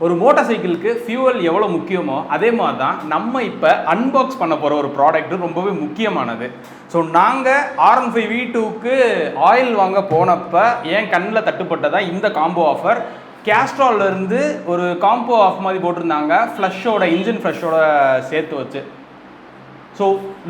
ஒரு motor சைக்கிளுக்கு fuel எவ்வளோ முக்கியமோ அதே மாதிரி தான் நம்ம இப்போ அன்பாக்ஸ் பண்ண போகிற ஒரு ப்ராடக்ட் ரொம்பவே முக்கியமானது. ஸோ நாங்கள் R15 V2க்கு ஆயில் வாங்க போனப்போ என் கண்ணில் தட்டுப்பட்டதான் இந்த காம்போ ஆஃபர். கேஸ்ட்ரால்லேருந்து ஒரு காம்போ ஆஃப் மாதிரி போட்டிருந்தாங்க, ஃப்ளஷோட இன்ஜின் ஃப்ளஷோட சேர்த்து வச்சு. ஸோ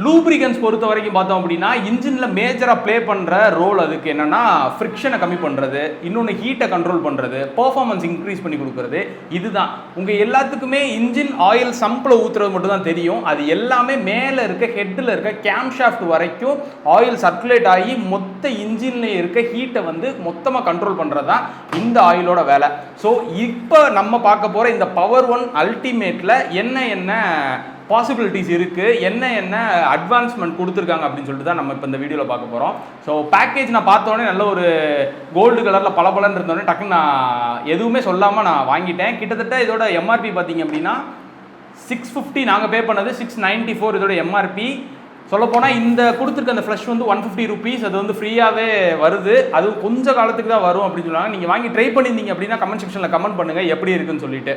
லூப்ரிகன்ஸ் பொறுத்த வரைக்கும் பார்த்தோம் அப்படின்னா இன்ஜினில் மேஜராக ப்ளே பண்ணுற ரோல் அதுக்கு என்னென்னா ஃப்ரிக்ஷனை கம்மி பண்ணுறது, இன்னொன்று ஹீட்டை கண்ட்ரோல் பண்ணுறது, பர்ஃபார்மன்ஸ் இன்க்ரீஸ் பண்ணி கொடுக்குறது. இதுதான் உங்கள் எல்லாத்துக்குமே இன்ஜின் ஆயில் சம்பில் ஊற்றுறது மட்டும் தான் தெரியும். அது எல்லாமே மேலே இருக்க ஹெட்டில் இருக்க கேம் ஷாஃப்ட் வரைக்கும் ஆயில் சர்க்குலேட் ஆகி மொத்த இன்ஜின்ல இருக்க ஹீட்டை வந்து மொத்தமாக கண்ட்ரோல் பண்ணுறது தான் இந்த ஆயிலோட வேலை. ஸோ இப்போ நம்ம பார்க்க போகிற இந்த பவர்1 அல்டிமேட்டில் என்ன பாசிபிலிட்டிஸ் இருக்குது, என்ன அட்வான்ஸ்மெண்ட் கொடுத்துருக்காங்க அப்படின்னு சொல்லிட்டு தான் நம்ம இப்போ இந்த வீடியோவில் பார்க்க போகிறோம். ஸோ பேக்கேஜ் நான் பார்த்தோன்னே நல்ல ஒரு கோல்டு கலரில் பலபலன்னு இருந்தோடனே டக்குன்னு நான் எதுவுமே சொல்லாமல் நான் வாங்கிட்டேன். கிட்டத்தட்ட இதோட எம்ஆர்பி பார்த்தீங்க அப்படின்னா 650, நாங்கள் பே பண்ணது 694 இதோட எம்ஆர்பி. சொல்லப்போனால் இந்த கொடுத்துருக்க அந்த ஃப்ளஷ் வந்து 150 rupees, அது வந்து ஃப்ரீயாகவே வருது. அது கொஞ்சம் காலத்துக்கு தான் வரும் அப்படின்னு சொல்லுவாங்க. நீங்கள் வாங்கி ட்ரை பண்ணியிருந்தீங்க அப்படின்னா கமெண்ட் செக்ஷனில் கமெண்ட் பண்ணுங்கள் எப்படி இருக்குன்னு சொல்லிட்டு.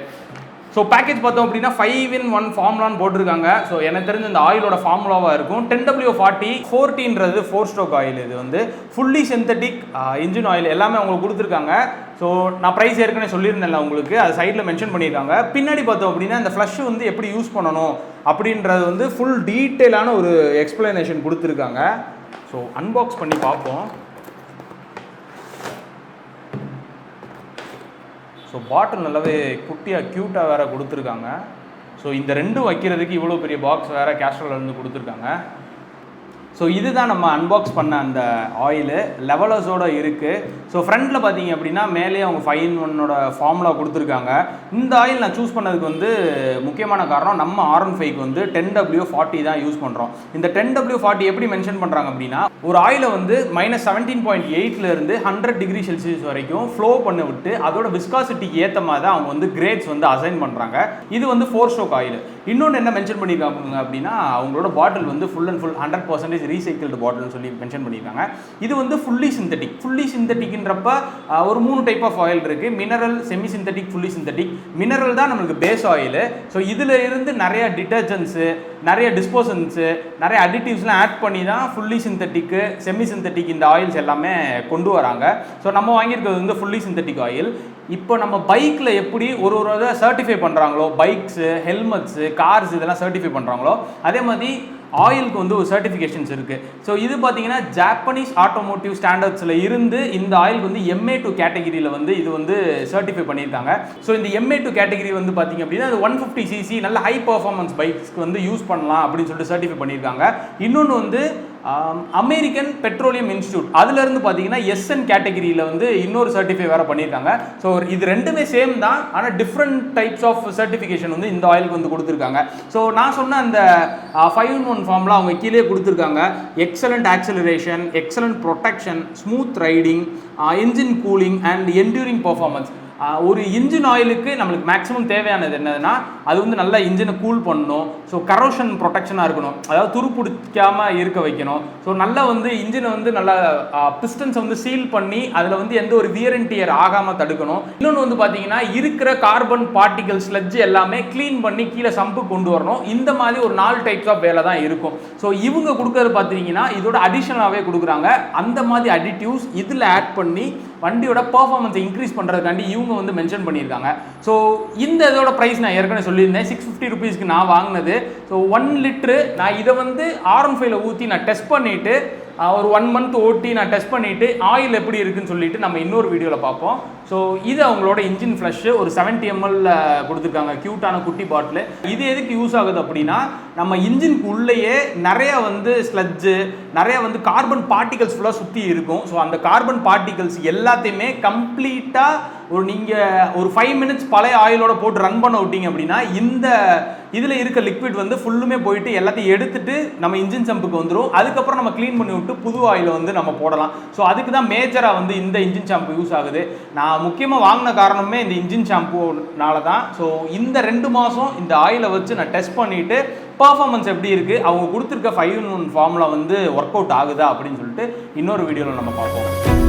ஸோ பேக்கேஜ் பார்த்தோம் அப்படின்னா 5-in-1 ஃபார்முலான்னு போட்டிருக்காங்க. ஸோ எனக்கு தெரிஞ்ச இந்த ஆயிலோட ஃபார்முலாவாக இருக்கும் 10W40 40ன்றது 4-stroke ஆயில். இது வந்து ஃபுல்லி சிந்தட்டிக் இன்ஜின் ஆயில் எல்லாமே அவங்களுக்கு கொடுத்துருக்காங்க. ஸோ நான் ப்ரைஸ் ஏற்கனவே சொல்லியிருந்தேன்ல உங்களுக்கு, அது சைடில் மென்ஷன் பண்ணியிருக்காங்க. பின்னாடி பார்த்தோம் அப்படின்னா இந்த ஃப்ளஷ் வந்து எப்படி யூஸ் பண்ணணும் அப்படின்றது வந்து ஃபுல் டீட்டெயிலான ஒரு எக்ஸ்பிளனேஷன் கொடுத்துருக்காங்க. ஸோ அன்பாக்ஸ் பண்ணி பார்ப்போம். ஸோ பாட்டில் நல்லாவே குட்டியாக க்யூட்டாக வேறு கொடுத்துருக்காங்க. ஸோ இந்த ரெண்டும் வைக்கிறதுக்கு இவ்வளோ பெரிய பாக்ஸ் வேறு கேஸ்ட்ரால்லேருந்து கொடுத்துருக்காங்க. ஸோ இதுதான் நம்ம அன்பாக்ஸ் பண்ண அந்த ஆயிலு, லெவலர்ஸோடு இருக்குது. ஸோ ஃப்ரண்ட்டில் பார்த்தீங்க அப்படின்னா மேலே அவங்க 5-in-1 ஃபார்முலா கொடுத்துருக்காங்க. இந்த ஆயில் நான் சூஸ் பண்ணதுக்கு வந்து முக்கியமான காரணம், நம்ம R15க்கு வந்து 10W40 தான் யூஸ் பண்ணுறோம். இந்த 10W40 எப்படி மென்ஷன் பண்ணுறாங்க அப்படின்னா, ஒரு ஆயிலை வந்து -17.8 100 டிகிரி செல்சியஸ் வரைக்கும் ஃப்ளோ பண்ண விட்டு அதோட விஸ்காசிட்டிக்கு ஏற்ற மாதிரி தான் அவங்க வந்து கிரேட்ஸ் வந்து அசைன் பண்ணுறாங்க. இது வந்து 4-stroke ஆயில். இன்னொன்று என்ன மென்ஷன் பண்ணியிருக்காங்க அப்படின்னா, அவங்களோட பாட்டில் வந்து ஃபுல் அண்ட் ஃபுல் 100% ரீசைக்கிள்டு பாட்டில்னு சொல்லி மென்ஷன் பண்ணியிருக்காங்க. இது வந்து ஃபுல்லி சிந்தட்டிக்ன்றப்ப ஒரு 3 டைப் ஆஃப் ஆயில் இருக்குது. Mineral, semi synthetic, fully synthetic. Mineral தான் நம்மளுக்கு பேஸ் ஆயில். ஸோ இதில் இருந்து நிறைய டிட்டர்ஜென்ட்ஸு, நிறைய டிஸ்போசன்ஸு, நிறைய அடிட்டிவ்ஸ்லாம் ஆட் பண்ணி தான் ஃபுல்லி சிந்தட்டிக்கு, செமி சிந்தட்டிக் இந்த ஆயில்ஸ் எல்லாமே கொண்டு வராங்க. ஸோ நம்ம வாங்கியிருக்கிறது வந்து ஃபுல்லி சிந்தட்டிக் ஆயில். இப்போ நம்ம பைக்கில் எப்படி ஒரு இதை சர்டிஃபை பண்ணுறாங்களோ, பைக்ஸு, ஹெல்மெட்ஸு, கார்ஸ் இதெல்லாம் சர்டிஃபை பண்ணுறாங்களோ, அதே மாதிரி ஆயிலுக்கு வந்து ஒரு சர்டிஃபிகேஷன்ஸ் இருக்குது. ஸோ இது பார்த்தீங்கன்னா ஜாப்பனீஸ் ஆட்டோமோட்டிவ் ஸ்டாண்டர்ட்ஸில் இருந்து இந்த ஆயிலுக்கு வந்து MA2 கேட்டகிரியில் வந்து இது வந்து சர்டிஃபை பண்ணியிருக்காங்க. ஸோ இந்த MA2 கேட்டகிரி வந்து பார்த்தீங்க அப்படின்னா அது 150cc நல்ல ஹை பர்ஃபார்மன்ஸ் பைக்ஸ்க்கு வந்து யூஸ் பண்ணலாம் அப்படின்னு சொல்லிட்டு சர்டிஃபை பண்ணியிருக்காங்க. இன்னொன்று வந்து அமெரிக்கன் பெட்ரோலியம் இன்ஸ்டியூட் அதுலேருந்து பார்த்தீங்கன்னா SN கேட்டகிரியில் வந்து இன்னொரு சர்டிஃபை வேறு பண்ணியிருக்காங்க. ஸோ இது ரெண்டுமே சேம் தான், ஆனால் டிஃப்ரெண்ட் டைப்ஸ் ஆஃப் சர்டிஃபிகேஷன் வந்து இந்த ஆயிலுக்கு வந்து கொடுத்துருக்காங்க. ஸோ நான் சொன்ன அந்த 5-in-1 ஃபார்முலா அவங்க கீழே கொடுத்துருக்காங்க. Excellent acceleration, excellent protection, smooth riding, engine cooling and enduring performance. ஒரு இன்ஜின் ஆயிலுக்கு நம்மளுக்கு மேக்ஸிமம் தேவையானது என்னதுன்னா, அது வந்து நல்லா இன்ஜினை கூல் பண்ணணும். ஸோ கரோஷன் ப்ரொடெக்ஷனாக இருக்கணும், அதாவது துரு பிடிக்காமல் இருக்க வைக்கணும். ஸோ நல்லா வந்து இன்ஜினை வந்து நல்லா பிஸ்டன்ஸை வந்து சீல் பண்ணி அதில் வந்து எந்த ஒரு வியர் அண்ட் டியர் ஆகாமல் தடுக்கணும். இன்னொன்று வந்து பார்த்தீங்கன்னா இருக்கிற கார்பன் பார்ட்டிகல் ஸ்லட்ஜ் எல்லாமே க்ளீன் பண்ணி கீழே சம்பு கொண்டு வரணும். இந்த மாதிரி ஒரு 4 டைப்ஸ் ஆஃப் வேலை தான் இருக்கும். ஸோ இவங்க கொடுக்கறது பார்த்தீங்கன்னா இதோட அடிஷனலாகவே கொடுக்குறாங்க. அந்த மாதிரி அடிட்டிவ்ஸ் இதில் ஆட் பண்ணி வண்டியோட பர்ஃபார்மன்ஸை இன்க்ரீஸ் பண்ணுறதுக்காண்டி இவங்க வந்து மென்ஷன் பண்ணியிருக்காங்க. ஸோ இந்த இதோட ப்ரைஸ் நான் ஏற்கனவே சொல்லியிருந்தேன், 650 rupeesக்கு நான் வாங்கினது. ஸோ 1 லிட்ரு நான் இதை வந்து R15ல ஊற்றி நான் டெஸ்ட் பண்ணிவிட்டு ஒரு 1 month ஓட்டி நான் டெஸ்ட் பண்ணிவிட்டு ஆயில் எப்படி இருக்குன்னு சொல்லிட்டு நம்ம இன்னொரு வீடியோவில் பார்ப்போம். ஸோ இது அவங்களோட இன்ஜின் ஃப்ளஷ் ஒரு 70 ml கொடுத்துருக்காங்க, க்யூட்டான குட்டி பாட்டில். இது எதுக்கு யூஸ் ஆகுது அப்படின்னா, நம்ம இன்ஜினுக்கு உள்ளேயே நிறையா வந்து ஸ்லட்ஜு, நிறையா வந்து கார்பன் பார்ட்டிகல்ஸ் ஃபுல்லாக சுற்றி இருக்கும். ஸோ அந்த கார்பன் பார்ட்டிகல்ஸ் எல்லாத்தையுமே கம்ப்ளீட்டாக நீங்கள் ஒரு 5 minutes பழைய ஆயிலோட போட்டு ரன் பண்ண விட்டீங்க அப்படின்னா இந்த இதில் இருக்க லிக்விட் வந்து ஃபுல்லுமே போயிட்டு எல்லாத்தையும் எடுத்துட்டு நம்ம இன்ஜின் சம்புக்கு வந்துடும். அதுக்கப்புறம் நம்ம க்ளீன் பண்ணி விட்டு புது ஆயிலை வந்து நம்ம போடலாம். ஸோ அதுக்கு தான் மேஜராக வந்து இந்த இன்ஜின் ஷாம்பு யூஸ் ஆகுது. நான் முக்கியமாக வாங்கின காரணமே இந்த இன்ஜின் ஷாம்புனால தான். ஸோ இந்த 2 மாதம் இந்த ஆயிலை வச்சு நான் டெஸ்ட் பண்ணிவிட்டு பர்ஃபார்மன்ஸ் எப்படி இருக்குது, அவங்க கொடுத்துருக்க 5-in-1 ஃபார்முலா வந்து ஒர்க் அவுட் ஆகுதா அப்படின்னு சொல்லிட்டு இன்னொரு வீடியோவில் நம்ம பார்ப்போம்.